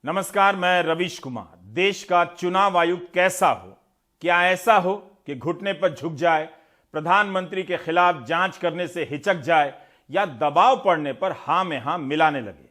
नमस्कार, मैं रवीश कुमार। देश का चुनाव आयुक्त कैसा हो? क्या ऐसा हो कि घुटने पर झुक जाए, प्रधानमंत्री के खिलाफ जांच करने से हिचक जाए या दबाव पड़ने पर हां में हां मिलाने लगे?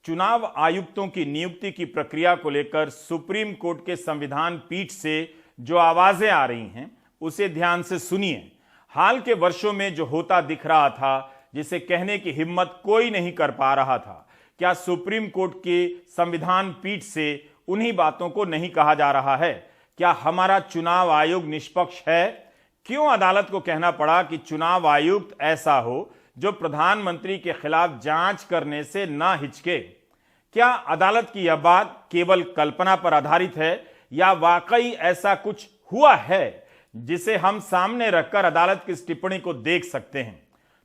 चुनाव आयुक्तों की नियुक्ति की प्रक्रिया को लेकर सुप्रीम कोर्ट के संविधान पीठ से जो आवाजें आ रही हैं उसे ध्यान से सुनिए। हाल के वर्षों में जो होता दिख रहा था, जिसे कहने की हिम्मत कोई नहीं कर पा रहा था, क्या सुप्रीम कोर्ट के संविधान पीठ से उन्हीं बातों को नहीं कहा जा रहा है? क्या हमारा चुनाव आयोग निष्पक्ष है? क्यों अदालत को कहना पड़ा कि चुनाव आयुक्त ऐसा हो जो प्रधानमंत्री के खिलाफ जांच करने से ना हिचके? क्या अदालत की यह बात केवल कल्पना पर आधारित है या वाकई ऐसा कुछ हुआ है जिसे हम सामने रखकर अदालत की इस टिप्पणी को देख सकते हैं?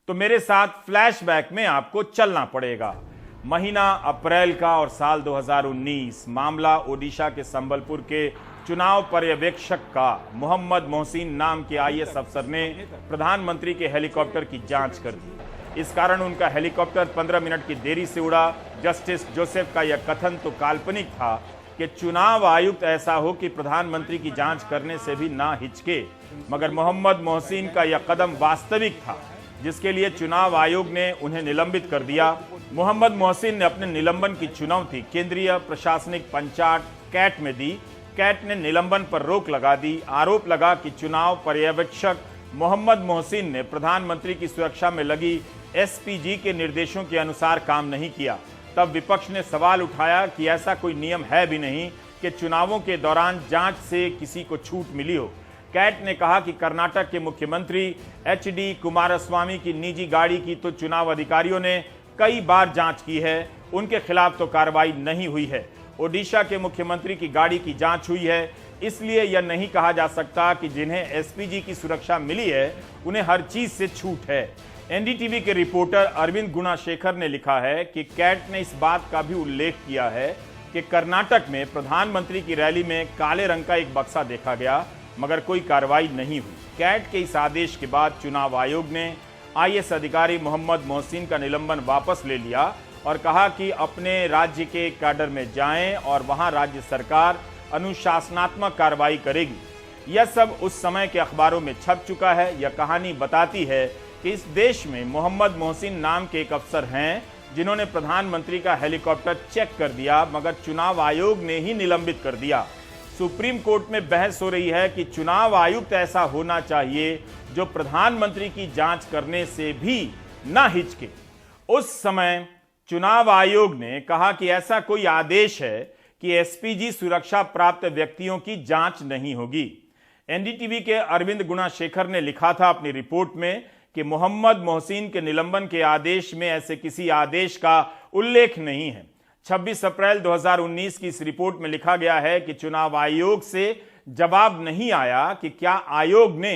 तो मेरे साथ फ्लैशबैक में आपको चलना पड़ेगा। महीना अप्रैल का और साल 2019, मामला ओडिशा के संबलपुर के चुनाव पर्यवेक्षक का मोहम्मद मोहसिन नाम के आईएएस अफसर ने प्रधानमंत्री के हेलीकॉप्टर की जांच कर दी। इस कारण उनका हेलीकॉप्टर 15 मिनट की देरी से उड़ा। जस्टिस जोसेफ का यह कथन तो काल्पनिक था कि चुनाव आयुक्त ऐसा हो कि प्रधानमंत्री की जांच करने से भी ना हिचके, मगर मोहम्मद मोहसिन का यह कदम वास्तविक था, जिसके लिए चुनाव आयोग ने उन्हें निलंबित कर दिया। मोहम्मद मोहसिन ने अपने निलंबन की चुनौती केंद्रीय प्रशासनिक पंचायत कैट में दी। कैट ने निलंबन पर रोक लगा दी। आरोप लगा कि चुनाव पर्यवेक्षक मोहम्मद मोहसिन ने प्रधानमंत्री की सुरक्षा में लगी एसपीजी के निर्देशों के अनुसार काम नहीं किया। तब विपक्ष ने सवाल उठाया कि ऐसा कोई नियम है भी नहीं कि चुनावों के दौरान जांच से किसी को छूट मिली हो। कैट ने कहा कि कर्नाटक के मुख्यमंत्री एचडी कुमारस्वामी की निजी गाड़ी की तो चुनाव अधिकारियों ने कई बार जांच की है, उनके खिलाफ तो कार्रवाई नहीं हुई है। ओडिशा के मुख्यमंत्री की गाड़ी की जांच हुई है, इसलिए यह नहीं कहा जा सकता कि जिन्हें एसपीजी की सुरक्षा मिली है उन्हें हर चीज से छूट है। एनडीटीवी के रिपोर्टर अरविंद गुणाशेखर ने लिखा है कि कैट ने इस बात का भी उल्लेख किया है कि कर्नाटक में प्रधानमंत्री की रैली में काले रंग का एक बक्सा देखा गया, मगर कोई कार्रवाई नहीं हुई। कैट के इस आदेश के बाद चुनाव आयोग ने आईएएस अधिकारी मोहम्मद मोहसिन का निलंबन वापस ले लिया और कहा कि अपने राज्य के कैडर में जाएं और वहां राज्य सरकार अनुशासनात्मक कार्रवाई करेगी। यह सब उस समय के अखबारों में छप चुका है। यह कहानी बताती है कि इस देश में मोहम्मद मोहसिन नाम के एक अफसर हैं जिन्होंने प्रधानमंत्री का हेलीकॉप्टर चेक कर दिया, मगर चुनाव आयोग ने ही निलंबित कर दिया। सुप्रीम कोर्ट में बहस हो रही है कि चुनाव आयुक्त ऐसा होना चाहिए जो प्रधानमंत्री की जांच करने से भी ना हिचके। उस समय चुनाव आयोग ने कहा कि ऐसा कोई आदेश है कि एसपीजी सुरक्षा प्राप्त व्यक्तियों की जांच नहीं होगी। एनडीटीवी के अरविंद गुणाशेखर ने लिखा था अपनी रिपोर्ट में कि मोहम्मद मोहसिन के निलंबन के आदेश में ऐसे किसी आदेश का उल्लेख नहीं है। 26 अप्रैल 2019 की इस रिपोर्ट में लिखा गया है कि चुनाव आयोग से जवाब नहीं आया कि क्या आयोग ने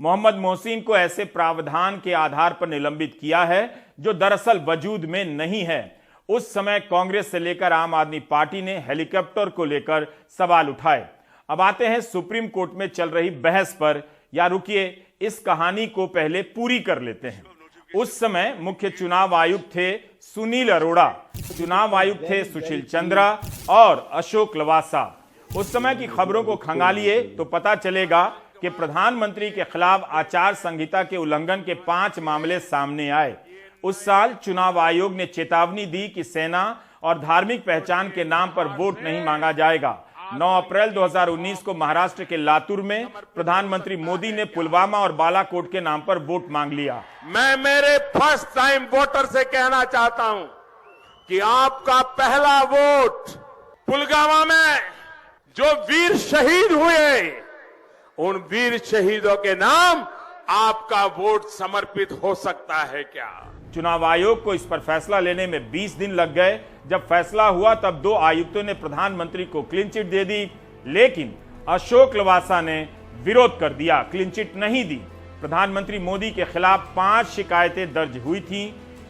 मोहम्मद मोहसिन को ऐसे प्रावधान के आधार पर निलंबित किया है जो दरअसल वजूद में नहीं है। उस समय कांग्रेस से लेकर आम आदमी पार्टी ने हेलीकॉप्टर को लेकर सवाल उठाए। अब आते हैं सुप्रीम कोर्ट में चल रही बहस पर, या रुकिए, इस कहानी को पहले पूरी कर लेते हैं। उस समय मुख्य चुनाव आयुक्त थे सुनील अरोड़ा, चुनाव आयुक्त थे सुशील चंद्रा और अशोक लवासा। उस समय की खबरों को खंगालिए तो पता चलेगा कि प्रधानमंत्री के खिलाफ आचार संहिता के उल्लंघन के 5 मामले सामने आए। उस साल चुनाव आयोग ने चेतावनी दी कि सेना और धार्मिक पहचान के नाम पर वोट नहीं मांगा जाएगा। 9 अप्रैल 2019 को महाराष्ट्र के लातूर में प्रधानमंत्री मोदी ने पुलवामा और बालाकोट के नाम पर वोट मांग लिया। मैं मेरे फर्स्ट टाइम वोटर से कहना चाहता हूं कि आपका पहला वोट पुलवामा में जो वीर शहीद हुए, उन वीर शहीदों के नाम आपका वोट समर्पित हो सकता है क्या? चुनाव आयोग को इस पर फैसला लेने में 20 दिन लग गए। जब फैसला हुआ तब 2 आयुक्तों ने प्रधानमंत्री को क्लीन चिट दे दी, लेकिन अशोक लवासा ने विरोध कर दिया, क्लीन चिट नहीं दी। प्रधानमंत्री मोदी के खिलाफ 5 शिकायतें दर्ज हुई थी,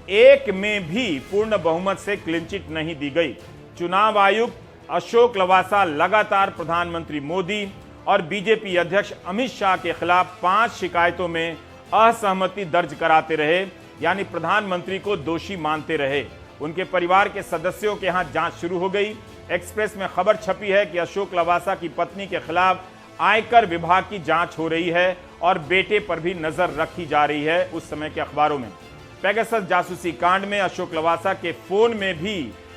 एक में भी पूर्ण बहुमत से क्लीन चिट नहीं दी गई। चुनाव आयुक्त अशोक लवासा लगातार प्रधानमंत्री मोदी और बीजेपी अध्यक्ष अमित शाह के खिलाफ 5 शिकायतों में असहमति दर्ज कराते रहे, यानी प्रधानमंत्री को दोषी मानते रहे। उनके परिवार के सदस्यों के यहां जांच शुरू हो गई। एक्सप्रेस में खबर छपी है कि अशोक लवासा की पत्नी के खिलाफ आयकर विभाग की जांच हो रही है और बेटे पर भी नजर रखी जा रही है। उस समय के अखबारों में पेगासस जासूसी कांड में अशोक लवासा के फोन में भी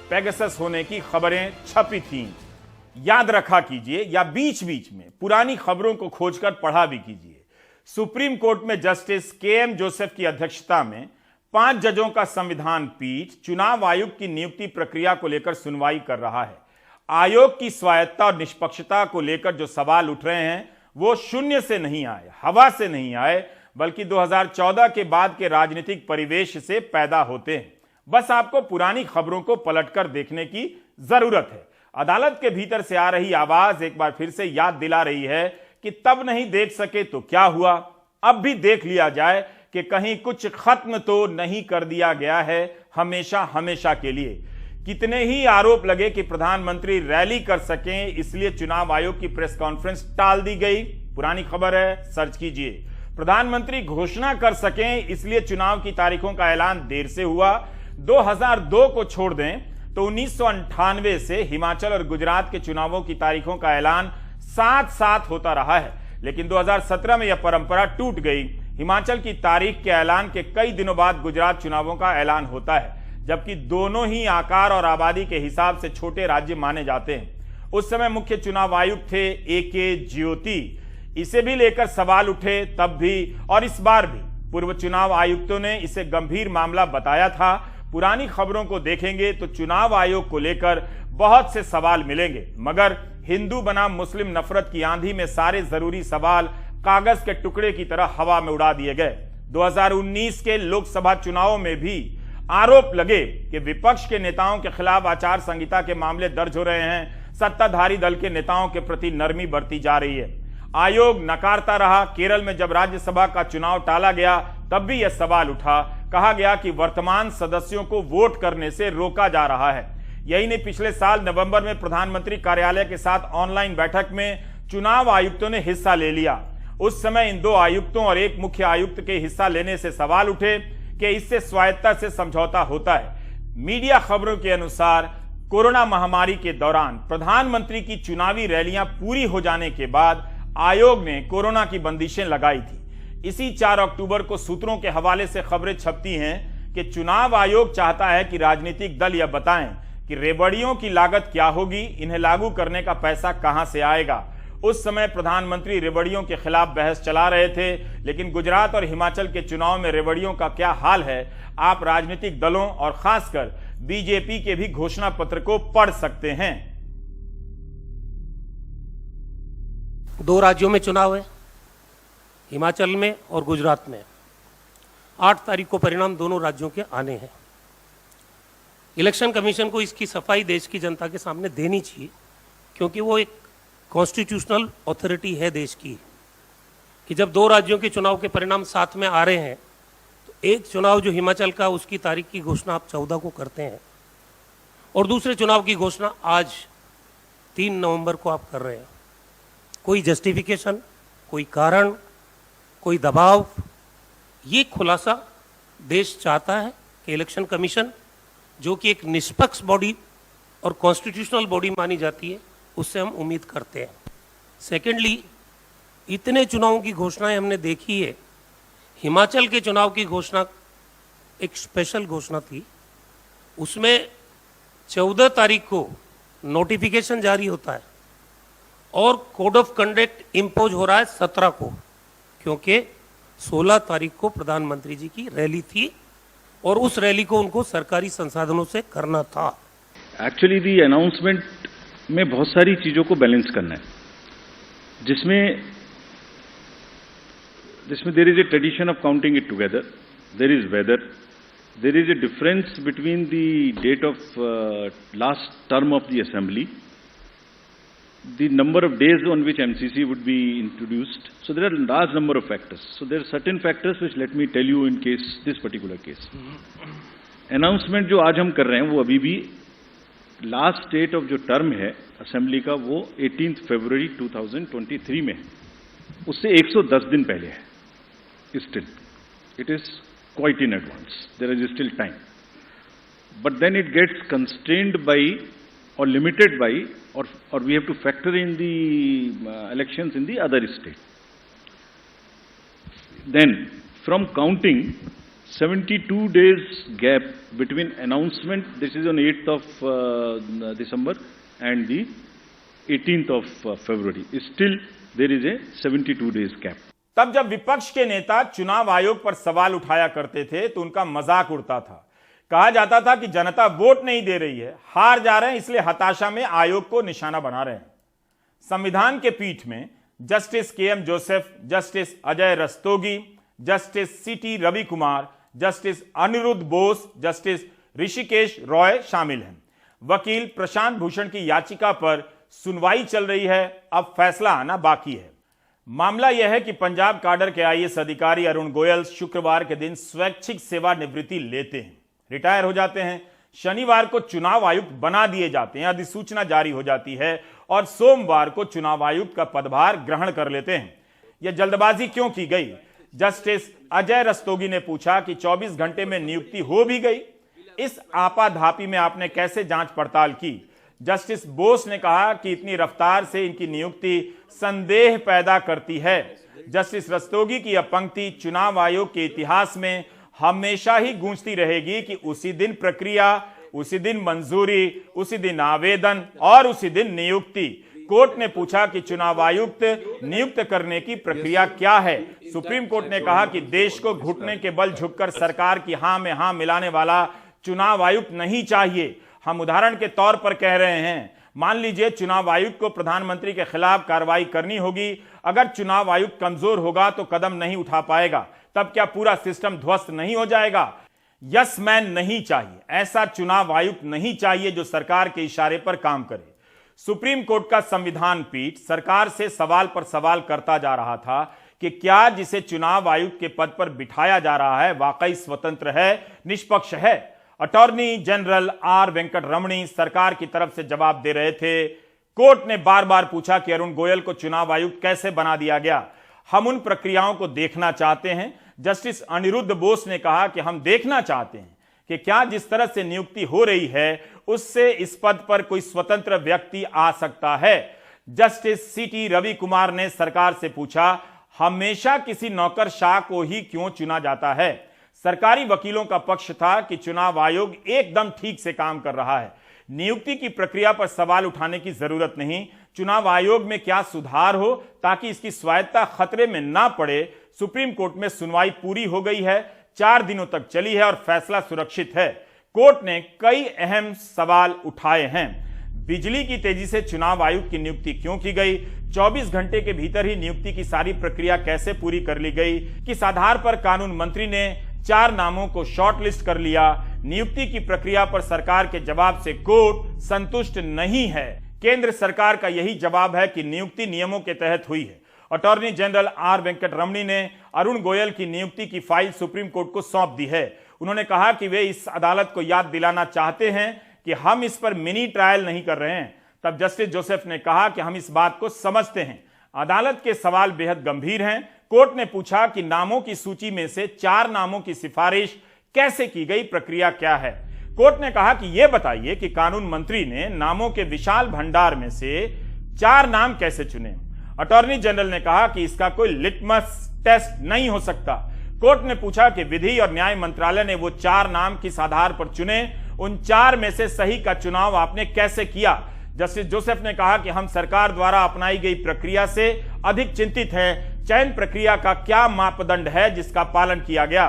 पेगासस होने की खबरें छपी थीं। याद रखा कीजिए या बीच बीच में पुरानी खबरों को खोजकर पढ़ा भी कीजिए। सुप्रीम कोर्ट में जस्टिस के.एम. जोसेफ की अध्यक्षता में 5 जजों का संविधान पीठ चुनाव आयुक्त की नियुक्ति प्रक्रिया को लेकर सुनवाई कर रहा है। आयोग की स्वायत्तता और निष्पक्षता को लेकर जो सवाल उठ रहे हैं वो शून्य से नहीं आए, हवा से नहीं आए, बल्कि 2014 के बाद के राजनीतिक परिवेश से पैदा होते हैं। बस आपको पुरानी खबरों को पलटकर देखने की जरूरत है। अदालत के भीतर से आ रही आवाज एक बार फिर से याद दिला रही है कि तब नहीं देख सके तो क्या हुआ, अब भी देख लिया जाए कि कहीं कुछ खत्म तो नहीं कर दिया गया है हमेशा हमेशा के लिए। कितने ही आरोप लगे कि प्रधानमंत्री रैली कर सकें, इसलिए चुनाव आयोग की प्रेस कॉन्फ्रेंस टाल दी गई। पुरानी खबर है, सर्च कीजिए। प्रधानमंत्री घोषणा कर सकें, इसलिए चुनाव की तारीखों का ऐलान देर से हुआ। 2002 को छोड़ दें तो 1998 से हिमाचल और गुजरात के चुनावों की तारीखों का ऐलान साथ साथ होता रहा है, लेकिन 2017 में यह परंपरा टूट गई। हिमाचल की तारीख के ऐलान के कई दिनों बाद गुजरात चुनावों का ऐलान होता है, जबकि दोनों ही आकार और आबादी के हिसाब से छोटे राज्य माने जाते हैं। उस समय मुख्य चुनाव आयुक्त थे ए.के. ज्योति। इसे भी लेकर सवाल उठे तब भी और इस बार भी। पूर्व चुनाव आयुक्तों ने इसे गंभीर मामला बताया था। पुरानी खबरों को देखेंगे तो चुनाव आयोग को लेकर बहुत से सवाल मिलेंगे, मगर हिंदू बनाम मुस्लिम नफरत की आंधी में सारे जरूरी सवाल कागज के टुकड़े की तरह हवा में उड़ा दिए गए। 2019 के लोकसभा चुनावों में भी आरोप लगे कि विपक्ष के नेताओं के खिलाफ आचार संहिता के मामले दर्ज हो रहे हैं, सत्ताधारी दल के नेताओं के प्रति नरमी बरती जा रही है। आयोग नकारता रहा। केरल में जब राज्यसभा का चुनाव टाला गया तब भी यह सवाल उठा। कहा गया कि वर्तमान सदस्यों को वोट करने से रोका जा रहा है। यही नहीं, पिछले साल नवंबर में प्रधानमंत्री कार्यालय के साथ ऑनलाइन बैठक में चुनाव आयुक्तों ने हिस्सा ले लिया। उस समय इन 2 आयुक्तों और एक मुख्य आयुक्त के हिस्सा लेने से सवाल उठे कि इससे स्वायत्तता से समझौता होता है। मीडिया खबरों के अनुसार कोरोना महामारी के दौरान प्रधानमंत्री की चुनावी रैलियां पूरी हो जाने के बाद आयोग ने कोरोना की बंदिशें लगाई थी। इसी 4 अक्टूबर को सूत्रों के हवाले से खबरें छपती हैं कि चुनाव आयोग चाहता है कि राजनीतिक दल यह बताएं कि रेवड़ियों की लागत क्या होगी, इन्हें लागू करने का पैसा कहां से आएगा। उस समय प्रधानमंत्री रेवड़ियों के खिलाफ बहस चला रहे थे, लेकिन गुजरात और हिमाचल के चुनाव में रेवड़ियों का क्या हाल है, आप राजनीतिक दलों और खासकर बीजेपी के भी घोषणा पत्र को पढ़ सकते हैं। 2 राज्यों में चुनाव है, हिमाचल में और गुजरात में। 8 तारीख को परिणाम दोनों राज्यों के आने हैं। इलेक्शन कमीशन को इसकी सफाई देश की जनता के सामने देनी चाहिए, क्योंकि वो एक कॉन्स्टिट्यूशनल अथॉरिटी है देश की, कि जब 2 राज्यों के चुनाव के परिणाम साथ में आ रहे हैं तो एक चुनाव जो हिमाचल का, उसकी तारीख की घोषणा आप 14 को करते हैं और दूसरे चुनाव की घोषणा आज 3 नवंबर को आप कर रहे हैं। कोई जस्टिफिकेशन, कोई कारण, कोई दबाव, ये खुलासा देश चाहता है कि इलेक्शन कमीशन, जो कि एक निष्पक्ष बॉडी और कॉन्स्टिट्यूशनल बॉडी मानी जाती है, उससे हम उम्मीद करते हैं। सेकेंडली, इतने चुनावों की घोषणाएं हमने देखी है। हिमाचल के चुनाव की घोषणा एक स्पेशल घोषणा थी, उसमें 14 तारीख को नोटिफिकेशन जारी होता है और कोड ऑफ कंडक्ट इम्पोज हो रहा है 17 को, क्योंकि 16 तारीख को प्रधानमंत्री जी की रैली थी और उस रैली को उनको सरकारी संसाधनों से करना था। एक्चुअली दी अनाउंसमेंट में बहुत सारी चीजों को बैलेंस करना है, जिसमें there is a tradition of counting it together, there is weather, there is a difference between the date of last term of the assembly, the number of days on which MCC would be introduced. So there are a large number of factors. So there are certain factors which let me tell you in case, this particular case. Announcement जो आज हम कर रहे हैं वो अभी भी last date of जो टर्म है असेंबली का वो 18 फरवरी 2023 में है, उससे 110 दिन पहले है. Still, it is quite in advance. There is still time. But then it gets constrained by or limited by, or we have to factor in the elections in the other state. Then, from counting, 72 days gap between announcement, this is on 8th of December, and the 18th of February. Still, there is a 72 days gap. तब जब विपक्ष के नेता चुनाव आयोग पर सवाल उठाया करते थे तो उनका मजाक उड़ता था। कहा जाता था कि जनता वोट नहीं दे रही है, हार जा रहे हैं, इसलिए हताशा में आयोग को निशाना बना रहे हैं। संविधान के पीठ में justice K M. Joseph, justice Ajay Rastogi, justice C T. Ravi Kumar, justice Aniruddha Bose, justice Hrishikesh Roy शामिल हैं। वकील प्रशांत भूषण की याचिका पर सुनवाई चल रही है, अब फैसला आना बाकी है। मामला यह है कि पंजाब काडर के आईएएस अधिकारी अरुण गोयल शुक्रवार के दिन स्वैच्छिक सेवानिवृत्ति लेते हैं, रिटायर हो जाते हैं। शनिवार को चुनाव आयुक्त बना दिए जाते हैं, अधिसूचना जारी हो जाती है और सोमवार को चुनाव आयुक्त का पदभार ग्रहण कर लेते हैं। यह जल्दबाजी क्यों की गई? जस्टिस अजय रस्तोगी ने पूछा कि 24 घंटे में नियुक्ति हो भी गई, इस आपाधापी में आपने कैसे जांच पड़ताल की? जस्टिस बोस ने कहा कि इतनी रफ्तार से इनकी नियुक्ति संदेह पैदा करती है। जस्टिस रस्तोगी की यह पंक्ति चुनाव आयोग के इतिहास में हमेशा ही गूंजती रहेगी कि उसी दिन प्रक्रिया, उसी दिन मंजूरी, उसी दिन आवेदन और उसी दिन नियुक्ति। कोर्ट ने पूछा कि चुनाव आयुक्त नियुक्त करने की प्रक्रिया क्या है? सुप्रीम कोर्ट ने कहा कि देश को घुटने के बल झुककर सरकार की हां में हां मिलाने वाला चुनाव आयुक्त नहीं चाहिए। हम उदाहरण के तौर पर कह रहे हैं, मान लीजिए चुनाव आयुक्त को प्रधानमंत्री के खिलाफ कार्रवाई करनी होगी। अगर चुनाव आयुक्त कमजोर होगा तो कदम नहीं उठा पाएगा, तब क्या पूरा सिस्टम ध्वस्त नहीं हो जाएगा? यस मैन नहीं चाहिए, ऐसा चुनाव आयुक्त नहीं चाहिए जो सरकार के इशारे पर काम करे। सुप्रीम कोर्ट का संविधान पीठ सरकार से सवाल पर सवाल करता जा रहा था कि क्या जिसे चुनाव आयुक्त के पद पर बिठाया जा रहा है वाकई स्वतंत्र है, निष्पक्ष है। अटॉर्नी जनरल आर वेंकट रमणी सरकार की तरफ से जवाब दे रहे थे। कोर्ट ने बार बार पूछा कि अरुण गोयल को चुनाव आयुक्त कैसे बना दिया गया, हम उन प्रक्रियाओं को देखना चाहते हैं। जस्टिस अनिरुद्ध बोस ने कहा कि हम देखना चाहते हैं कि क्या जिस तरह से नियुक्ति हो रही है उससे इस पद पर कोई स्वतंत्र व्यक्ति आ सकता है। Justice C T. रवि कुमार ने सरकार से पूछा, हमेशा किसी नौकरशाह को ही क्यों चुना जाता है? सरकारी वकीलों का पक्ष था कि चुनाव आयोग एकदम ठीक से काम कर रहा है, नियुक्ति की प्रक्रिया पर सवाल उठाने की जरूरत नहीं। चुनाव आयोग में क्या सुधार हो ताकि इसकी स्वायत्तता खतरे में ना पड़े। सुप्रीम कोर्ट में सुनवाई पूरी हो गई है, 4 दिनों तक चली है और फैसला सुरक्षित है। कोर्ट ने कई अहम सवाल उठाए हैं। बिजली की तेजी से चुनाव आयुक्त की नियुक्ति क्यों की गई? 24 घंटे के भीतर ही नियुक्ति की सारी प्रक्रिया कैसे पूरी कर ली गई? किस आधार पर कानून मंत्री ने 4 नामों को शॉर्टलिस्ट कर लिया? नियुक्ति की प्रक्रिया पर सरकार के जवाब से कोर्ट संतुष्ट नहीं है। केंद्र सरकार का यही जवाब है कि नियुक्ति नियमों के तहत हुई है। अटॉर्नी जनरल आर वेंकट रमणी ने अरुण गोयल की नियुक्ति की फाइल सुप्रीम कोर्ट को सौंप दी है। उन्होंने कहा कि वे इस अदालत को याद दिलाना चाहते हैं कि हम इस पर मिनी ट्रायल नहीं कर रहे हैं। तब जस्टिस जोसेफ ने कहा कि हम इस बात को समझते हैं, अदालत के सवाल बेहद गंभीर हैं। कोर्ट ने पूछा कि नामों की सूची में से 4 नामों की सिफारिश कैसे की गई, प्रक्रिया क्या है? कोर्ट ने कहा कि यह बताइए कि कानून मंत्री ने नामों के विशाल भंडार में से 4 नाम कैसे चुने? अटॉर्नी जनरल ने कहा कि इसका कोई लिटमस टेस्ट नहीं हो सकता। कोर्ट ने पूछा कि विधि और न्याय मंत्रालय ने वो 4 नाम किस आधार पर चुने, उन 4 में से सही का चुनाव आपने कैसे किया? जस्टिस जोसेफ ने कहा कि हम सरकार द्वारा अपनाई गई प्रक्रिया से अधिक चिंतित हैं। चयन प्रक्रिया का क्या मापदंड है जिसका पालन किया गया?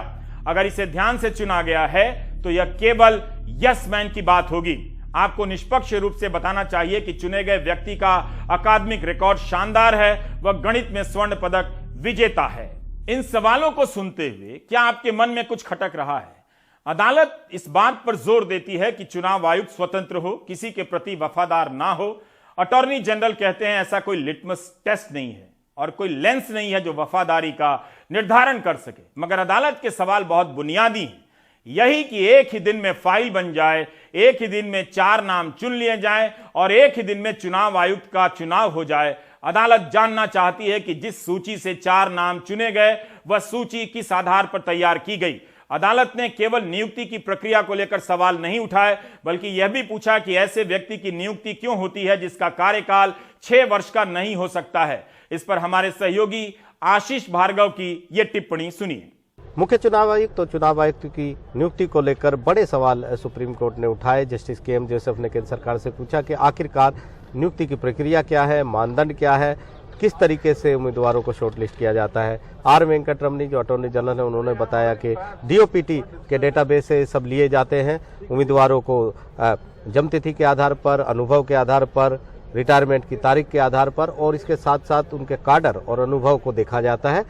अगर इसे ध्यान से चुना गया है तो यह केवल यस मैन की बात होगी। आपको निष्पक्ष रूप से बताना चाहिए कि चुने गए व्यक्ति का अकादमिक रिकॉर्ड शानदार है, वह गणित में स्वर्ण पदक विजेता है। इन सवालों को सुनते हुए क्या आपके मन में कुछ खटक रहा है? अदालत इस बात पर जोर देती है कि चुनाव आयुक्त स्वतंत्र हो, किसी के प्रति वफादार ना हो। अटॉर्नी जनरल कहते हैं ऐसा कोई लिटमस टेस्ट नहीं है और कोई लेंस नहीं है जो वफादारी का निर्धारण कर सके। मगर अदालत के सवाल बहुत बुनियादी हैं, यही कि एक ही दिन में फाइल बन जाए, एक ही दिन में 4 नाम चुन लिए जाएं और एक ही दिन में चुनाव आयुक्त का चुनाव हो जाए। अदालत जानना चाहती है कि जिस सूची से 4 नाम चुने गए वह सूची किस आधार पर तैयार की गई। अदालत ने केवल नियुक्ति की प्रक्रिया को लेकर सवाल नहीं उठाए, बल्कि यह भी पूछा कि ऐसे व्यक्ति की नियुक्ति क्यों होती है जिसका कार्यकाल 6 वर्ष का नहीं हो सकता है। इस पर हमारे सहयोगी आशीष भार्गव की यह टिप्पणी सुनिए। मुख्य चुनाव आयुक्त और चुनाव आयुक्त की नियुक्ति को लेकर बड़े सवाल सुप्रीम कोर्ट ने उठाए। Justice K M. जोसेफ ने केंद्र सरकार से पूछा कि आखिरकार नियुक्ति की प्रक्रिया क्या है, मानदंड क्या है, किस तरीके से उम्मीदवारों को शॉर्टलिस्ट किया जाता है। आर वेंकटरमणी जो अटॉर्नी जनरल है, उन्होंने बताया कि डीओपीटी के डेटाबेस से सब लिए जाते हैं। उम्मीदवारों को जन्मतिथि के आधार पर, अनुभव के आधार पर, रिटायरमेंट की तारीख के आधार पर और इसके साथ साथ उनके काडर और अनुभव को देखा जाता है।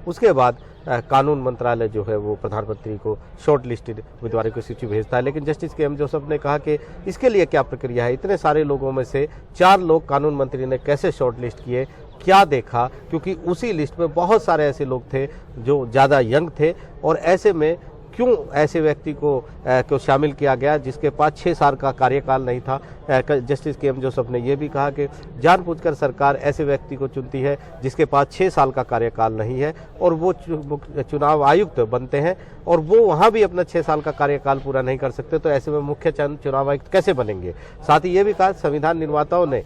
उसके बाद कानून मंत्रालय जो है वो प्रधानमंत्री को शॉर्ट लिस्टेड उम्मीदवारों की सूची भेजता है। लेकिन जस्टिस के.एम. जोसेफ ने कहा कि इसके लिए क्या प्रक्रिया है, इतने सारे लोगों में से 4 लोग कानून मंत्री ने कैसे शॉर्ट लिस्ट किए, क्या देखा, क्योंकि उसी लिस्ट में बहुत सारे ऐसे लोग थे जो ज़्यादा यंग थे और ऐसे में क्यों ऐसे व्यक्ति को शामिल किया गया जिसके पास 6 साल का कार्यकाल नहीं था। Justice K M. जोसेफ ने यह भी कहा कि जानबूझकर सरकार ऐसे व्यक्ति को चुनती है जिसके पास 6 साल का कार्यकाल नहीं है और वो चुनाव आयुक्त बनते हैं और वो वहाँ भी अपना 6 साल का कार्यकाल पूरा नहीं कर सकते, तो ऐसे में मुख्य चुनाव आयुक्त कैसे बनेंगे। साथ ही ये भी कहा संविधान निर्माताओं ने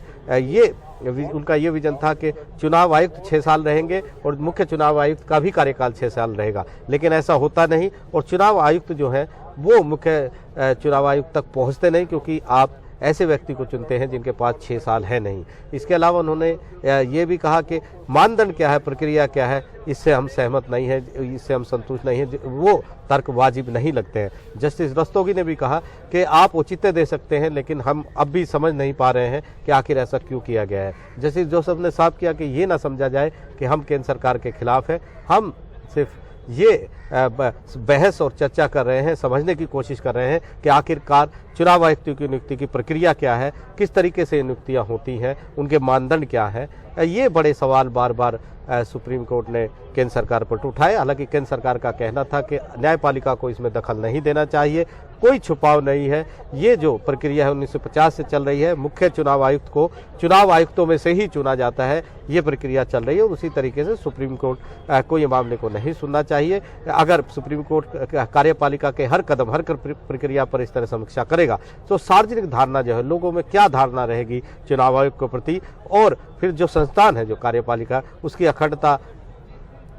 उनका ये विजन था कि चुनाव आयुक्त 6 साल रहेंगे और मुख्य चुनाव आयुक्त का भी कार्यकाल 6 साल रहेगा, लेकिन ऐसा होता नहीं और चुनाव आयुक्त जो है वो मुख्य चुनाव आयुक्त तक पहुंचते नहीं, क्योंकि आप ऐसे व्यक्ति को चुनते हैं जिनके पास 6 साल है नहीं। इसके अलावा उन्होंने ये भी कहा कि मानदंड क्या है, प्रक्रिया क्या है, इससे हम सहमत नहीं हैं, इससे हम संतुष्ट नहीं हैं, वो तर्क वाजिब नहीं लगते हैं। जस्टिस रस्तोगी ने भी कहा कि आप औचित्य दे सकते हैं, लेकिन हम अब भी समझ नहीं पा रहे हैं कि आखिर ऐसा क्यों किया गया है। जस्टिस जोसेफ ने साफ किया कि ये ना समझा जाए कि हम केंद्र सरकार के खिलाफ हैं, हम सिर्फ ये बहस और चर्चा कर रहे हैं, समझने की कोशिश कर रहे हैं कि आखिरकार चुनाव आयुक्तों की नियुक्ति की प्रक्रिया क्या है, किस तरीके से नियुक्तियां होती हैं, उनके मानदंड क्या है। ये बड़े सवाल बार बार सुप्रीम कोर्ट ने केंद्र सरकार पर उठाए। हालांकि केंद्र सरकार का कहना था कि न्यायपालिका को इसमें दखल नहीं देना चाहिए, कोई छुपाव नहीं है। ये जो प्रक्रिया है 1950 से चल रही है, मुख्य चुनाव आयुक्त को चुनाव आयुक्तों में से ही चुना जाता है, ये प्रक्रिया चल रही है और उसी तरीके से सुप्रीम कोर्ट को ये मामले को नहीं सुनना चाहिए। अगर सुप्रीम कोर्ट कार्यपालिका के हर कदम, हर प्रक्रिया पर इस तरह समीक्षा करेगा तो सार्वजनिक धारणा जो है, लोगों में क्या धारणा रहेगी चुनाव आयोग के प्रति, और फिर जो संस्थान है, जो कार्यपालिका, उसकी अखंडता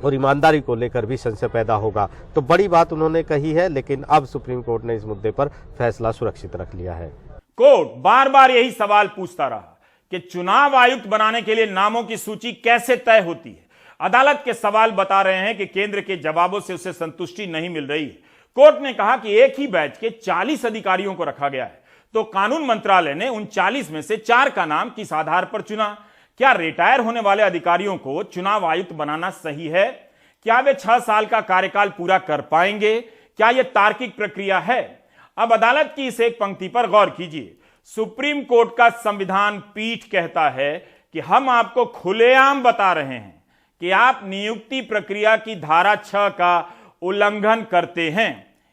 और ईमानदारी को लेकर भी संशय पैदा होगा। तो बड़ी बात उन्होंने कही है, लेकिन अब सुप्रीम कोर्ट ने इस मुद्दे पर फैसला सुरक्षित रख लिया है। कोर्ट बार बार यही सवाल पूछता रहा कि चुनाव आयुक्त बनाने के लिए नामों की सूची कैसे तय होती है। अदालत के सवाल बता रहे हैं कि केंद्र के जवाबों से उसे संतुष्टि नहीं मिल रही है। कोर्ट ने कहा कि एक ही बैच के 40 अधिकारियों को रखा गया है, तो कानून मंत्रालय ने उन 40 में से 4 का नाम किस आधार पर चुना। क्या रिटायर होने वाले अधिकारियों को चुनाव आयुक्त बनाना सही है? क्या वे 6 साल का कार्यकाल पूरा कर पाएंगे? क्या यह तार्किक प्रक्रिया है? अब अदालत की इस एक पंक्ति पर गौर कीजिए। सुप्रीम कोर्ट का संविधान पीठ कहता है कि हम आपको खुलेआम बता रहे हैं कि आप नियुक्ति प्रक्रिया की धारा 6 का उल्लंघन करते हैं।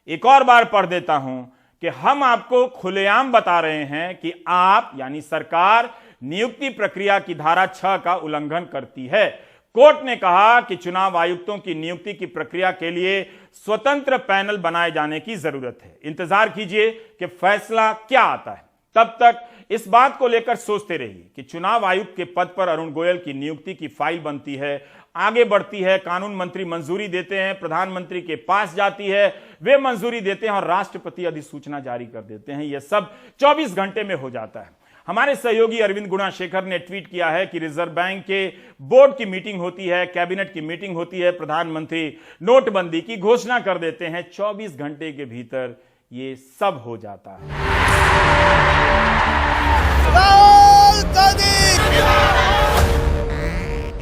एक और बार पढ़ देता हूं कि हम आपको खुलेआम बता रहे हैं कि आप यानी सरकार नियुक्ति प्रक्रिया की धारा 6 का उल्लंघन करती है। कोर्ट ने कहा कि चुनाव आयुक्तों की नियुक्ति की प्रक्रिया के लिए स्वतंत्र पैनल बनाए जाने की जरूरत है। इंतजार कीजिए कि फैसला क्या आता है। तब तक इस बात को लेकर सोचते रहिए कि चुनाव आयुक्त के पद पर अरुण गोयल की नियुक्ति की फाइल बनती है, आगे बढ़ती है, कानून मंत्री मंजूरी देते हैं, प्रधानमंत्री के पास जाती है, वे मंजूरी देते हैं और राष्ट्रपति अधिसूचना जारी कर देते हैं। यह सब 24 घंटे में हो जाता है। हमारे सहयोगी अरविंद गुणाशेखर ने ट्वीट किया है कि रिजर्व बैंक के बोर्ड की मीटिंग होती है, कैबिनेट की मीटिंग होती है, प्रधानमंत्री नोटबंदी की घोषणा कर देते हैं, 24 घंटे के भीतर ये सब हो जाता है।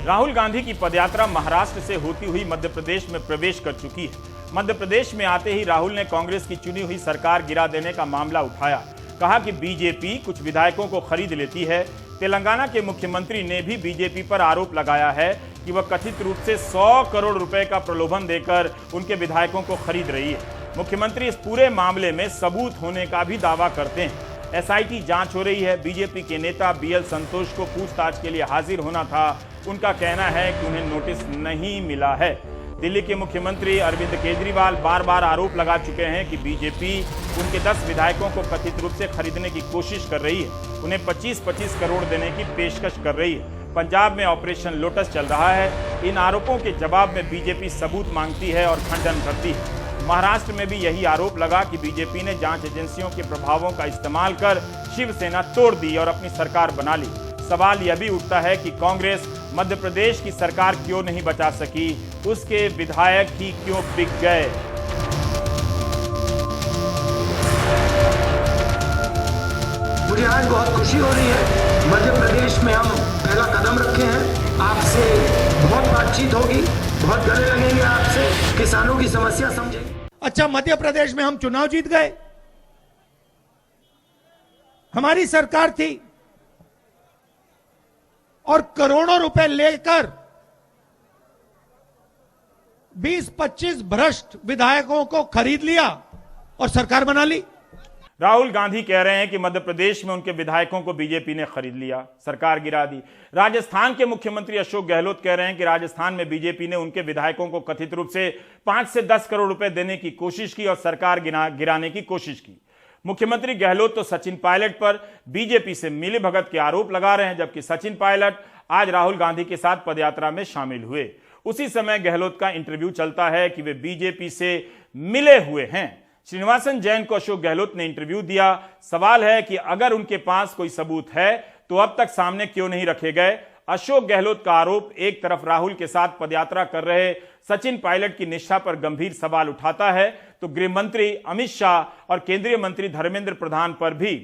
राहुल गांधी की पदयात्रा महाराष्ट्र से होती हुई मध्य प्रदेश में प्रवेश कर चुकी है। मध्य प्रदेश में आते ही राहुल ने कांग्रेस की चुनी हुई सरकार गिरा देने का मामला उठाया। कहा कि बीजेपी कुछ विधायकों को खरीद लेती है। तेलंगाना के मुख्यमंत्री ने भी बीजेपी पर आरोप लगाया है कि वह कथित रूप से 100 करोड़ रुपए का प्रलोभन देकर उनके विधायकों को खरीद रही है। मुख्यमंत्री इस पूरे मामले में सबूत होने का भी दावा करते हैं। एसआईटी जांच हो रही है। बीजेपी के नेता बीएल संतोष को पूछताछ के लिए हाजिर होना था। उनका कहना है कि उन्हें नोटिस नहीं मिला है। दिल्ली के मुख्यमंत्री अरविंद केजरीवाल बार बार आरोप लगा चुके हैं कि बीजेपी उनके 10 विधायकों को कथित रूप से खरीदने की कोशिश कर रही है, उन्हें 25-25 करोड़ देने की पेशकश कर रही है। पंजाब में ऑपरेशन लोटस चल रहा है। इन आरोपों के जवाब में बीजेपी सबूत मांगती है और खंडन करती है। महाराष्ट्र में भी यही आरोप लगा कि बीजेपी ने जांच एजेंसियों के प्रभावों का इस्तेमाल कर शिवसेना तोड़ दी और अपनी सरकार बना ली। सवाल यह भी उठता है कि कांग्रेस मध्य प्रदेश की सरकार क्यों नहीं बचा सकी, उसके विधायक ही क्यों बिक गए। मुझे आज बहुत खुशी हो रही है। मध्य प्रदेश में हम पहला कदम रखे हैं। आपसे बहुत बातचीत होगी, बहुत गले लगेंगे आपसे, किसानों की समस्या समझेंगे। अच्छा, मध्य प्रदेश में हम चुनाव जीत गए, हमारी सरकार थी और करोड़ों रुपए लेकर 20-25 भ्रष्ट विधायकों को खरीद लिया और सरकार बना ली। राहुल गांधी कह रहे हैं कि मध्य प्रदेश में उनके विधायकों को बीजेपी ने खरीद लिया, सरकार गिरा दी। राजस्थान के मुख्यमंत्री अशोक गहलोत कह रहे हैं कि राजस्थान में बीजेपी ने उनके विधायकों को कथित रूप से 5 से 10 करोड़ रुपए देने की कोशिश की और सरकार गिराने की कोशिश की। मुख्यमंत्री गहलोत तो सचिन पायलट पर बीजेपी से मिलीभगत के आरोप लगा रहे हैं, जबकि सचिन पायलट आज राहुल गांधी के साथ पदयात्रा में शामिल हुए। उसी समय गहलोत का इंटरव्यू चलता है कि वे बीजेपी से मिले हुए हैं। श्रीनिवासन जैन को अशोक गहलोत ने इंटरव्यू दिया। सवाल है कि अगर उनके पास कोई सबूत है तो अब तक सामने क्यों नहीं रखे गए। अशोक गहलोत का आरोप एक तरफ राहुल के साथ पदयात्रा कर रहे सचिन पायलट की निष्ठा पर गंभीर सवाल उठाता है, तो गृह मंत्री अमित शाह और केंद्रीय मंत्री धर्मेंद्र प्रधान पर भी।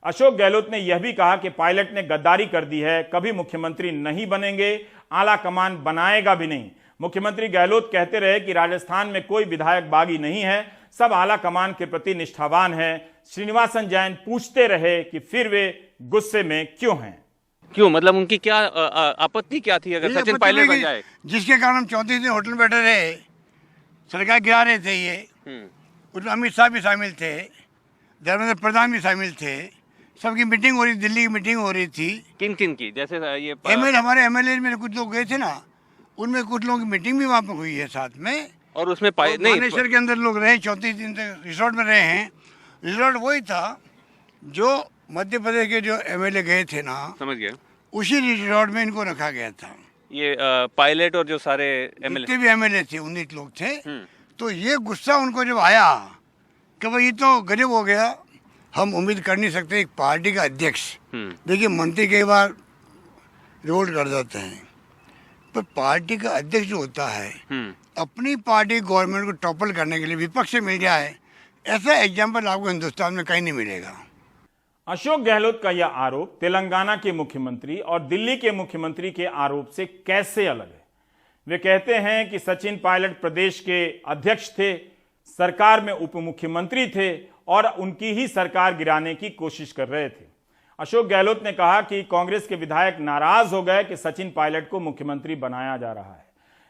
अशोक गहलोत ने यह भी कहा कि पायलट ने गद्दारी कर दी है, कभी मुख्यमंत्री नहीं बनेंगे, आला कमान बनाएगा भी नहीं। मुख्यमंत्री गहलोत कहते रहे कि राजस्थान में कोई विधायक बागी नहीं है, सब आला कमान के प्रति निष्ठावान हैं। श्रीनिवासन जैन पूछते रहे कि फिर वे गुस्से में क्यों हैं। क्यों, मतलब उनकी क्या आपत्ति क्या थी अगर सचिन पायलट बन जाए? जिसके कारण हम 34 दिन होटल में बैठे रहे, सरकार गिरा रहे थे ये। उसमें अमित शाह भी शामिल थे, धर्मेंद्र प्रधान भी शामिल थे, सबकी मीटिंग हो रही, दिल्ली की मीटिंग हो रही थी। किन किन की? जैसे ये हमारे एमएलए में कुछ लोग गए थे ना, उनमें कुछ लोगों की मीटिंग भी वहाँ पर हुई है साथ में। और उसमें भुवनेश्वर के अंदर लोग रहे, 34 दिन तक रिजॉर्ट में रहे हैं। रिजॉर्ट वही था जो मध्य प्रदेश के जो एमएलए गए थे ना, समझ गया, उसी रिजॉर्ट में इनको रखा गया था। ये पायलट और जो सारे जितने भी एमएलए थे 19 लोग थे। तो ये गुस्सा उनको जब आया कि भाई ये तो गजब हो गया, हम उम्मीद कर नहीं सकते एक पार्टी का अध्यक्ष। देखिए मंत्री कई बार रिवोल्ट कर जाते हैं, पर पार्टी का अध्यक्ष जो होता है अपनी पार्टी गवर्नमेंट को टॉपल करने के लिए विपक्ष से मिल जाए, ऐसा एग्जाम्पल आपको हिंदुस्तान में कहीं नहीं मिलेगा। अशोक गहलोत का यह आरोप तेलंगाना के मुख्यमंत्री और दिल्ली के मुख्यमंत्री के आरोप से कैसे अलग है। वे कहते हैं कि सचिन पायलट प्रदेश के अध्यक्ष थे, सरकार में उप मुख्यमंत्री थे और उनकी ही सरकार गिराने की कोशिश कर रहे थे। अशोक गहलोत ने कहा कि कांग्रेस के विधायक नाराज हो गए कि सचिन पायलट को मुख्यमंत्री बनाया जा रहा है,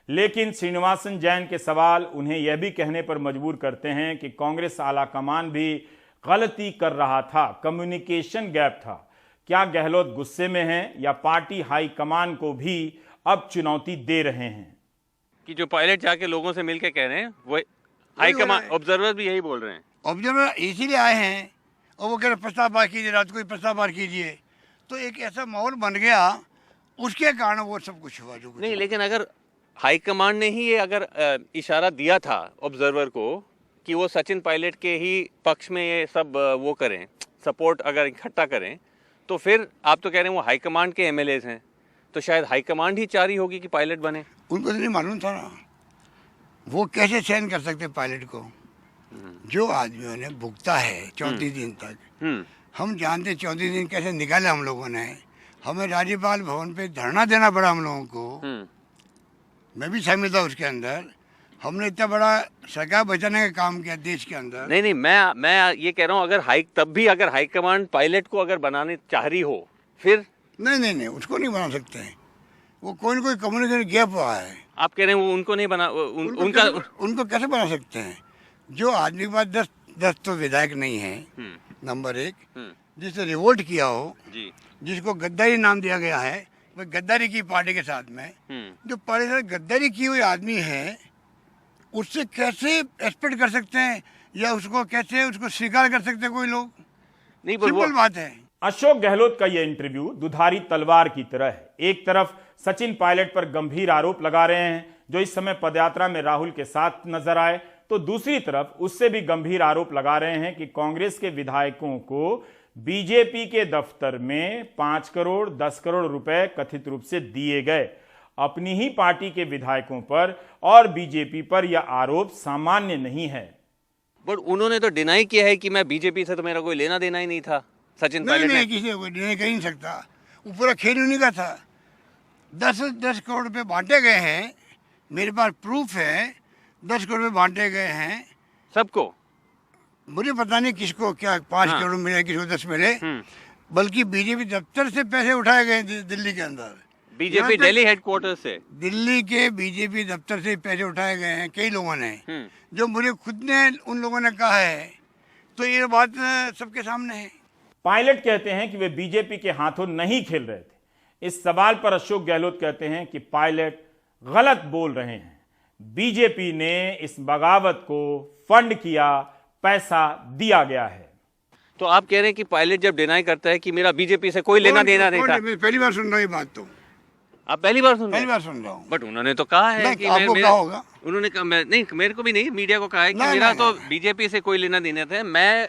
लेकिन श्रीनिवासन जैन के सवाल उन्हें यह भी कहने पर मजबूर करते हैं कि कांग्रेस आला कमान भी गलती कर रहा था, कम्युनिकेशन गैप था। क्या गहलोत गुस्से में हैं या पार्टी हाई कमान को भी अब चुनौती दे रहे हैं? कि जो पायलट जाके लोगों से मिलके कह रहे हैं वो हाई कमान, ऑब्जर्वर भी यही बोल रहे हैं। ऑब्जर्वर इसीलिए आए हैं और वो कह रहे प्रस्ताव पार कीजिए, रात को प्रस्ताव पार कीजिए। तो एक ऐसा माहौल बन गया, उसके कारण वो सब कुछ हुआ जो कुछ नहीं। लेकिन अगर हाईकमान ने ही ये अगर इशारा दिया था ऑब्जर्वर को कि वो सचिन पायलट के ही पक्ष में ये सब वो करें, सपोर्ट अगर इकट्ठा करें, तो फिर आप तो कह रहे हैं वो हाईकमांड के एमएलएज हैं, तो शायद हाईकमांड ही चाह रही होगी कि पायलट बने। उनको तो नहीं मालूम था ना, वो कैसे चयन कर सकते पायलट को। जो आदमियों ने भुगता है 34 दिन तक, हम जानते 34 दिन कैसे निकाले हम लोगों ने। हमें राज्यपाल भवन पे धरना देना पड़ा हम लोगों को, मैं भी शामिल था उसके अंदर। हमने इतना बड़ा सरकार बचाने का काम किया देश के अंदर। नहीं, मैं ये कह रहा हूँ अगर तब भी अगर हाईकमांड पायलट को अगर बनाने चाह रही हो फिर नहीं उसको नहीं बना सकते हैं। वो कोई न कोई कम्युनिकेशन गैप हुआ है। आप कह रहे हैं वो उनको नहीं बना, उनको कैसे बना सकते हैं? जो आदमी के पास 10 तो विधायक नहीं है, नंबर 1, जिसने रिवोल्ट किया हो, जिसको गद्दारी नाम दिया गया है, वो गद्दारी की पार्टी के साथ में, जो पार्टी से गद्दारी की हुई आदमी है, उससे कैसे एक्सपेक्ट कर सकते हैं या उसको कैसे उसको स्वीकार कर सकते हैं कोई लोग? नहीं, पर सिंपल बात है। अशोक गहलोत का यह इंटरव्यू दुधारी तलवार की तरह है। एक तरफ सचिन पायलट पर गंभीर आरोप लगा रहे हैं जो इस समय पदयात्रा में राहुल के साथ नजर आए, तो दूसरी तरफ उससे भी गंभीर आरोप लगा रहे हैं कि कांग्रेस के विधायकों को बीजेपी के दफ्तर में 5 करोड़ 10 करोड़ रुपए कथित रूप से दिए गए। अपनी ही पार्टी के विधायकों पर और बीजेपी पर यह आरोप सामान्य नहीं है। बट उन्होंने तो डिनाई किया है कि मैं बीजेपी से तो मेरा कोई लेना देना ही नहीं था। सचिन पायलट नहीं, ने किसी को डिनाई कर ही नहीं सकता। वो पूरा खेल उन्हीं का था। 10 करोड़ रुपए बांटे गए हैं, मेरे पास प्रूफ है। 10 करोड़ रुपए बांटे गए हैं सबको। मुझे पता नहीं किसको क्या 5 करोड़ मिले, किसको 10 मिले, बल्कि बीजेपी दफ्तर से पैसे उठाए गए दिल्ली के अंदर। बीजेपी दिल्ली हेडक्वार्टर से, दिल्ली के बीजेपी दफ्तर से पैसे उठाए गए हैं कई लोगों ने, जो मुझे खुद ने उन लोगों ने कहा है। तो ये बात सबके सामने है। पायलट कहते हैं कि वे बीजेपी के हाथों नहीं खेल रहे थे। इस सवाल पर अशोक गहलोत कहते हैं कि पायलट गलत बोल रहे हैं। बीजेपी ने इस बगावत को फंड किया, पैसा दिया गया है। तो आप कह रहे हैं कि पायलट जब डिनाई करता है कि मेरा बीजेपी से कोई लेना देना नहीं था। मैं पहली बार सुन रहा हूँ ये बात। तो आप पहली बार सुन रहा हूँ। बट उन्होंने तो कहा है कि आपको कहा होगा। उन्होंने कहा, मैं नहीं, मेरे को भी नहीं, मीडिया को कहा है कि मेरा तो बीजेपी से कोई लेना देना था। मैं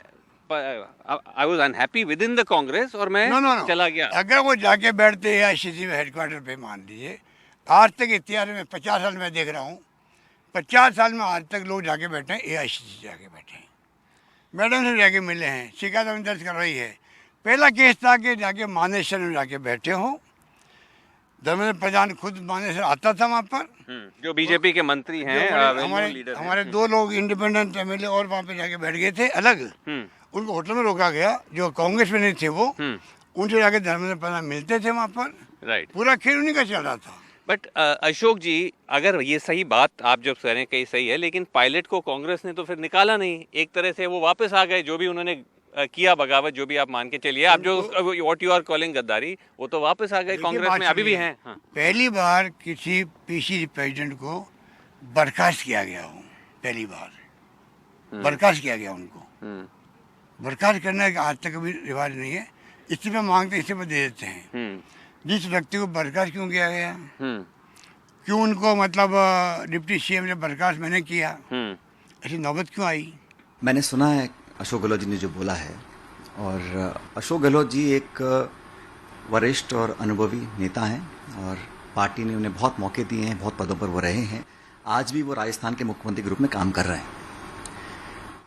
I was unhappy with in the Congress और मैं चला गया। अगर वो जाके बैठते हैं आईसीसी में हेडक्वार्टर पे, मान लीजिए, आज तक इतिहास में 50 साल में देख रहा हूँ, 50 साल में आज तक लोग जाके बैठे हैं, एआईसीसी जाके बैठे हैं, मैडम से जाके मिले हैं, शिकायत दर्ज कर रही है। पहला केस था कि जाके मानेसर में जाके बैठे हो। धर्मेंद्र प्रधान खुद मानेसर आता था वहाँ पर, जो बीजेपी के मंत्री हैं, हमारे 2 लोग इंडिपेंडेंट एमएलए और वहाँ पे जाके बैठ गए थे अलग। उनको होटल में रोका गया, जो कांग्रेस में नहीं थे वो, उनसे जाके धर्मेंद्र प्रधान मिलते थे वहाँ पर। राइट, पूरा खेल उन्हीं का चल रहा था। बट अशोक जी, अगर ये सही बात आप जब कह रहे हैं कि सही है, लेकिन पायलट को कांग्रेस ने तो फिर निकाला नहीं। एक तरह से वो वापस आ गए, जो भी उन्होंने किया बगावत, जो भी आप मान के चलिए, आप जो व्हाट यू आर कॉलिंग गद्दारी, वो तो वापस आ गए कांग्रेस में, अभी भी हैं। हाँ। पहली बार किसी पीसीसी प्रेसिडेंट को बर्खास्त किया गया हो, पहली बार बर्खास्त किया गया उनको। बर्खास्त करने का आज तक कभी रिवाज नहीं है। इस्तीफा मांगते इस्तीफा दे देते हैं। जिस व्यक्ति को बर्खास्त क्यों किया गया, क्यों उनको मतलब डिप्टी सीएम ने बर्खास्त मैंने किया, ऐसी नौबत क्यों आई? मैंने सुना है अशोक गहलोत जी ने जो बोला है, और अशोक गहलोत जी एक वरिष्ठ और अनुभवी नेता हैं और पार्टी ने उन्हें बहुत मौके दिए हैं, बहुत पदों पर वो रहे हैं। आज भी वो राजस्थान के मुख्यमंत्री के रूप में काम कर रहे हैं।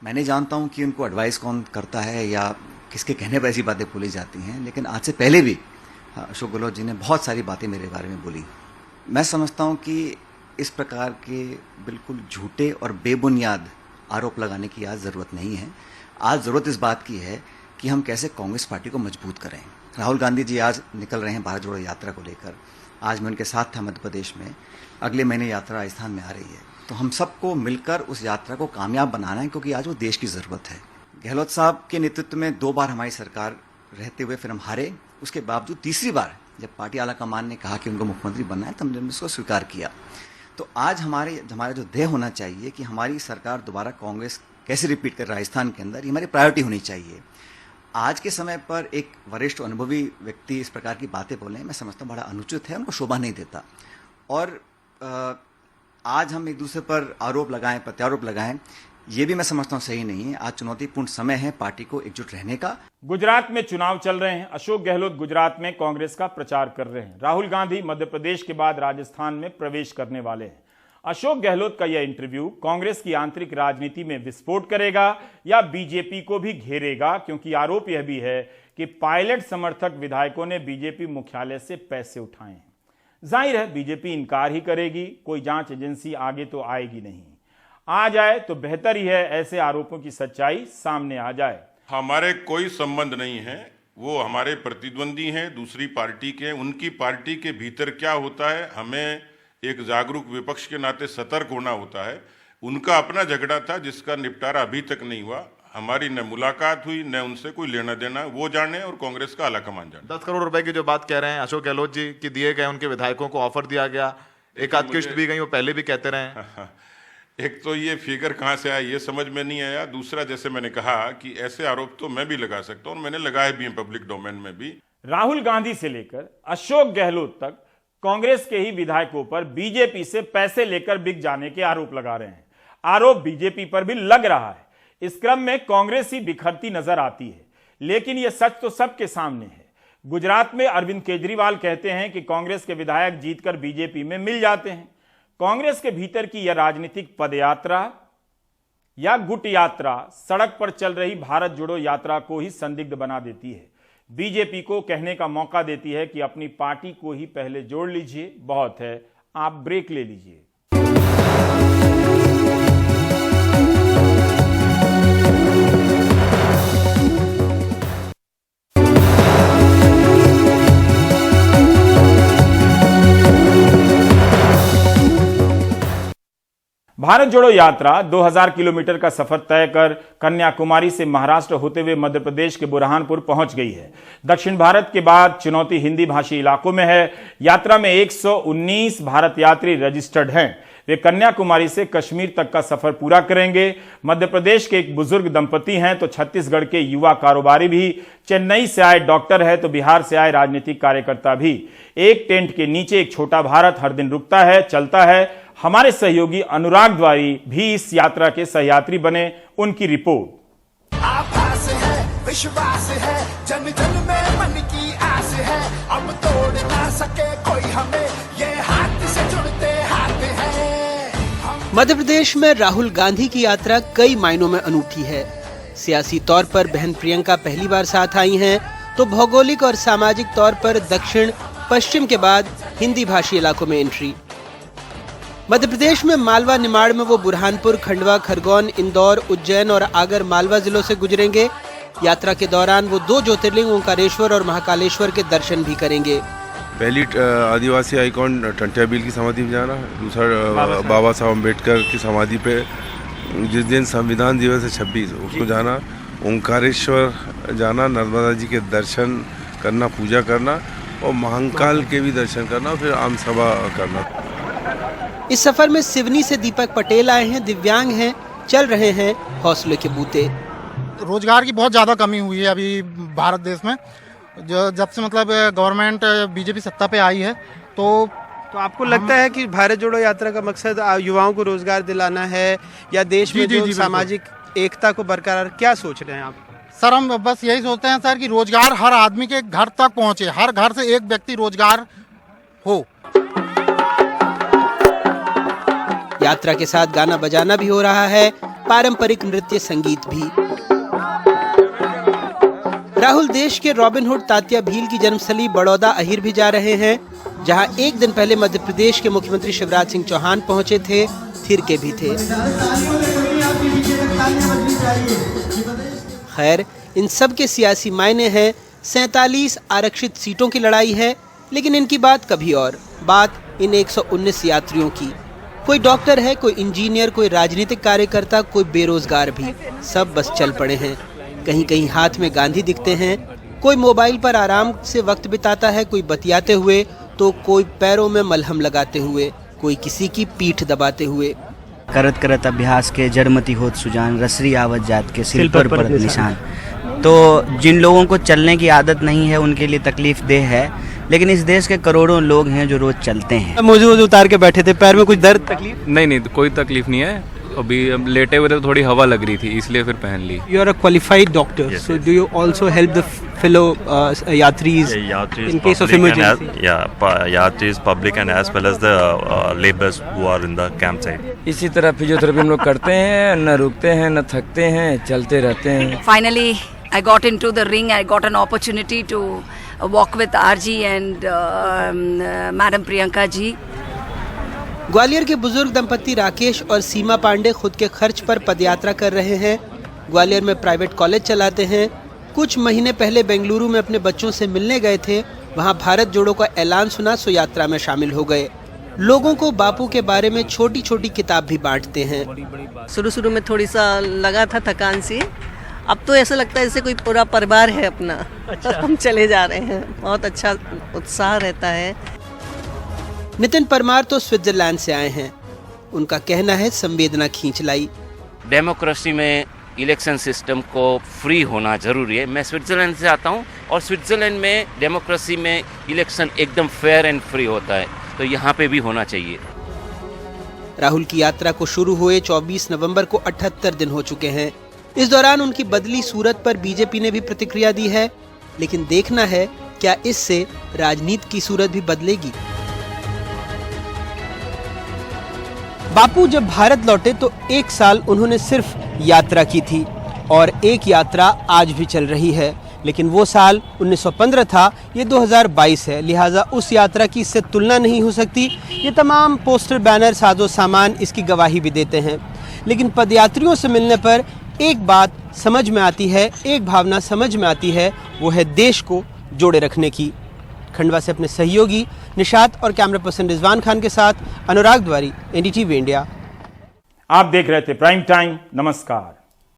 मैं नहीं जानता हूं कि उनको एडवाइस कौन करता है या किसके कहने पर ऐसी बातें बोली जाती हैं, लेकिन आज से पहले भी अशोक गहलोत जी ने बहुत सारी बातें मेरे बारे में बोली। मैं समझता हूं कि इस प्रकार के बिल्कुल झूठे और बेबुनियाद आरोप लगाने की आज ज़रूरत नहीं है। आज ज़रूरत इस बात की है कि हम कैसे कांग्रेस पार्टी को मजबूत करें। राहुल गांधी जी आज निकल रहे हैं भारत जोड़ो यात्रा को लेकर। आज मैं उनके साथ था मध्य प्रदेश में, अगले महीने यात्रा राजस्थान में आ रही है। तो हम सबको मिलकर उस यात्रा को कामयाब बनाना है, क्योंकि आज वो देश की ज़रूरत है। गहलोत साहब के नेतृत्व में 2 बार हमारी सरकार रहते हुए फिर हम हारे। उसके बावजूद तीसरी बार जब पार्टी आला कमान ने कहा कि उनको मुख्यमंत्री बनना है, तो हमने उसको स्वीकार किया। तो आज हमारा जो ध्येय होना चाहिए कि हमारी सरकार दोबारा कांग्रेस कैसे रिपीट कर राजस्थान के अंदर, ये हमारी प्रायोरिटी होनी चाहिए। आज के समय पर एक वरिष्ठ अनुभवी व्यक्ति इस प्रकार की बातें बोले, मैं समझता हूँ बड़ा अनुचित है, उनको शोभा नहीं देता। और आज हम एक दूसरे पर आरोप लगाएं, प्रत्यारोप लगाएं, ये भी मैं समझता हूँ सही नहीं है। आज चुनौतीपूर्ण समय है पार्टी को एकजुट रहने का। गुजरात में चुनाव चल रहे हैं। अशोक गहलोत गुजरात में कांग्रेस का प्रचार कर रहे हैं। राहुल गांधी मध्य प्रदेश के बाद राजस्थान में प्रवेश करने वाले हैं। अशोक गहलोत का यह इंटरव्यू कांग्रेस की आंतरिक राजनीति में विस्फोट करेगा या बीजेपी को भी घेरेगा, क्योंकि आरोप यह भी है कि पायलट समर्थक विधायकों ने बीजेपी मुख्यालय से पैसे उठाए हैं। जाहिर है बीजेपी इनकार ही करेगी, कोई जांच एजेंसी आगे तो आएगी नहीं। आ जाए तो बेहतर ही है ऐसे आरोपों की सच्चाई सामने आ जाए। हमारे कोई संबंध नहीं है, वो हमारे प्रतिद्वंदी हैं, दूसरी पार्टी के। उनकी पार्टी के भीतर क्या होता है, हमें एक जागरूक विपक्ष के नाते सतर्क होना होता है। उनका अपना झगड़ा था जिसका निपटारा अभी तक नहीं हुआ। हमारी न मुलाकात हुई, न उनसे कोई लेना देना, वो जाने और कांग्रेस का आलाकमान जाने। 10 करोड़ रुपए की जो बात कह रहे हैं अशोक गहलोत जी की दिए गए, उनके विधायकों को ऑफर दिया गया, एक आध किश्त भी गई, वो पहले भी कहते रहे। एक तो ये फिगर कहाँ से आया ये समझ में नहीं आया, दूसरा जैसे मैंने कहा कि ऐसे आरोप तो मैं भी लगा सकता हूँ और मैंने लगाए भी हैं पब्लिक डोमेन में भी। राहुल गांधी से लेकर अशोक गहलोत तक कांग्रेस के ही विधायकों पर बीजेपी से पैसे लेकर बिक जाने के आरोप लगा रहे हैं। आरोप बीजेपी पर भी लग रहा है। इस क्रम में कांग्रेस ही बिखरती नजर आती है, लेकिन यह सच तो सबके सामने है। गुजरात में अरविंद केजरीवाल कहते हैं कि कांग्रेस के विधायक जीतकर बीजेपी में मिल जाते हैं। कांग्रेस के भीतर की यह राजनीतिक पदयात्रा या गुट यात्रा सड़क पर चल रही भारत जोड़ो यात्रा को ही संदिग्ध बना देती है। बीजेपी को कहने का मौका देती है कि अपनी पार्टी को ही पहले जोड़ लीजिए, बहुत है, आप ब्रेक ले लीजिए। भारत जोड़ो यात्रा 2000 किलोमीटर का सफर तय कर कन्याकुमारी से महाराष्ट्र होते हुए मध्य प्रदेश के बुरहानपुर पहुंच गई है। दक्षिण भारत के बाद चुनौती हिंदी भाषी इलाकों में है। यात्रा में 119 भारत यात्री रजिस्टर्ड हैं। वे कन्याकुमारी से कश्मीर तक का सफर पूरा करेंगे। मध्य प्रदेश के एक बुजुर्ग दंपति हैं तो छत्तीसगढ़ के युवा कारोबारी भी, चेन्नई से आए डॉक्टर है तो बिहार से आए राजनीतिक कार्यकर्ता भी। एक टेंट के नीचे एक छोटा भारत हर दिन रुकता है, चलता है। हमारे सहयोगी अनुराग द्वारी भी इस यात्रा के सहयात्री बने। उनकी रिपोर्ट। आभास है, विश्वास है, जन जन में मन की आस है, अब तोड़ ना सके कोई हमें, ये हाथ से जुड़ते हाथ है। मध्य प्रदेश में राहुल गांधी की यात्रा कई मायनों में अनूठी है। सियासी तौर पर बहन प्रियंका पहली बार साथ आई हैं, तो भौगोलिक और सामाजिक तौर पर दक्षिण पश्चिम के बाद हिंदी भाषी इलाकों में एंट्री। मध्य प्रदेश में मालवा निमाड़ में वो बुरहानपुर, खंडवा, खरगोन, इंदौर, उज्जैन और आगर मालवा जिलों से गुजरेंगे। यात्रा के दौरान वो 2 ज्योतिर्लिंग ओंकारेश्वर और महाकालेश्वर के दर्शन भी करेंगे। पहली आदिवासी आइकॉन टंटिया बिल की समाधि में जाना, दूसरा बाबा साहब अम्बेडकर की समाधि पे जिस दिन संविधान दिवस है 26 उसको जाना, ओंकारेश्वर जाना, नर्मदा जी के दर्शन करना, पूजा करना और महाकाल के भी दर्शन करना, फिर आम सभा करना। इस सफर में सिवनी से दीपक पटेल आए हैं, दिव्यांग हैं, चल रहे हैं हौसले के बूते। रोजगार की बहुत ज़्यादा कमी हुई है अभी भारत देश में, जब से मतलब गवर्नमेंट बीजेपी सत्ता पे आई है। तो आपको लगता है कि भारत जोड़ो यात्रा का मकसद युवाओं को रोजगार दिलाना है या देश में जो सामाजिक एकता को बरकरार, क्या सोच रहे हैं आप? सर हम बस यही सोचते हैं सर कि रोजगार हर आदमी के घर तक पहुँचे, हर घर से एक व्यक्ति रोजगार हो। यात्रा के साथ गाना बजाना भी हो रहा है, पारंपरिक नृत्य संगीत भी। राहुल देश के रॉबिनहुड तात्या भील की जन्मस्थली बड़ौदा अहिर भी जा रहे हैं, जहां एक दिन पहले मध्य प्रदेश के मुख्यमंत्री शिवराज सिंह चौहान पहुंचे थे, थिरके भी थे। खैर, इन सब के सियासी मायने हैं। 47 आरक्षित सीटों की लड़ाई है, लेकिन इनकी बात कभी और, बात इन 119 यात्रियों की। कोई डॉक्टर है, कोई इंजीनियर, कोई राजनीतिक कार्यकर्ता, कोई बेरोजगार भी, सब बस चल पड़े हैं। कहीं कहीं हाथ में गांधी दिखते हैं, कोई मोबाइल पर आराम से वक्त बिताता है, कोई बतियाते हुए, तो कोई पैरों में मलहम लगाते हुए, कोई किसी की पीठ दबाते हुए। करत करत अभ्यास के जड़मती होत सुजान, रसरी आवत जात के सिर पर निशान। तो जिन लोगों को चलने की आदत नहीं है उनके लिए तकलीफ देह है, लेकिन इस देश के करोड़ों लोग हैं जो रोज चलते हैं। मोजे उतार के बैठे थे, पैर में कुछ दर्द, तकलीफ? नहीं, कोई तकलीफ नहीं है। अभी लेटे हुए थे तो थोड़ी हवा लग रही थी, इसलिए फिर पहन ली। You are a qualified doctor, so do you also help the fellow yatris in case of emergency? Yatris, public and as well as the laborers who are in the campsite. इसी तरह फिजियोथेरेपी हम लोग करते हैं, न रुकते हैं, न थकते हैं, चलते रहते हैं। Finally, I got into the ring. I got an opportunity to walk with RG and Madam Priyanka ji. Gwalior के बुजुर्ग दंपति राकेश और सीमा पांडे खुद के खर्च पर पदयात्रा कर रहे हैं। ग्वालियर में प्राइवेट कॉलेज चलाते हैं। कुछ महीने पहले बेंगलुरु में अपने बच्चों से मिलने गए थे, वहां भारत जोड़ो का ऐलान सुना, सो यात्रा में शामिल हो गए। लोगों को बापू के बारे में छोटी छोटी किताब भी बांटते हैं। शुरू में थोड़ी सा लगा था थकान सी, अब तो ऐसा लगता है जैसे कोई पूरा परिवार है अपना। अच्छा। हम चले जा रहे हैं, बहुत अच्छा उत्साह रहता है। नितिन परमार तो स्विट्जरलैंड से आए हैं। उनका कहना है संवेदना खींच लाई। डेमोक्रेसी में इलेक्शन सिस्टम को फ्री होना जरूरी है। मैं स्विट्जरलैंड से आता हूँ और स्विट्जरलैंड में डेमोक्रेसी में इलेक्शन एकदम फेयर एंड फ्री होता है, तो यहाँ पे भी होना चाहिए। राहुल की यात्रा को शुरू हुए 24 नवंबर को 78 दिन हो चुके हैं। इस दौरान उनकी बदली सूरत पर बीजेपी ने भी प्रतिक्रिया दी है, लेकिन देखना है क्या इससे राजनीति की सूरत भी बदलेगी। बापू जब भारत लौटे तो 1 साल उन्होंने सिर्फ यात्रा की थी और एक यात्रा आज भी चल रही है, लेकिन वो साल 1915 था, ये 2022 है, लिहाजा उस यात्रा की इससे तुलना नहीं हो सकती। ये तमाम पोस्टर, बैनर, साजो सामान इसकी गवाही भी देते हैं। लेकिन पदयात्रियों से मिलने पर एक बात समझ में आती है, एक भावना समझ में आती है, वो है देश को जोड़े रखने की। खंडवा से अपने सहयोगी निशात और कैमरा पर्सन रिजवान खान के साथ अनुराग द्वारी, एनडीटीवी इंडिया। आप देख रहे थे प्राइम टाइम। नमस्कार।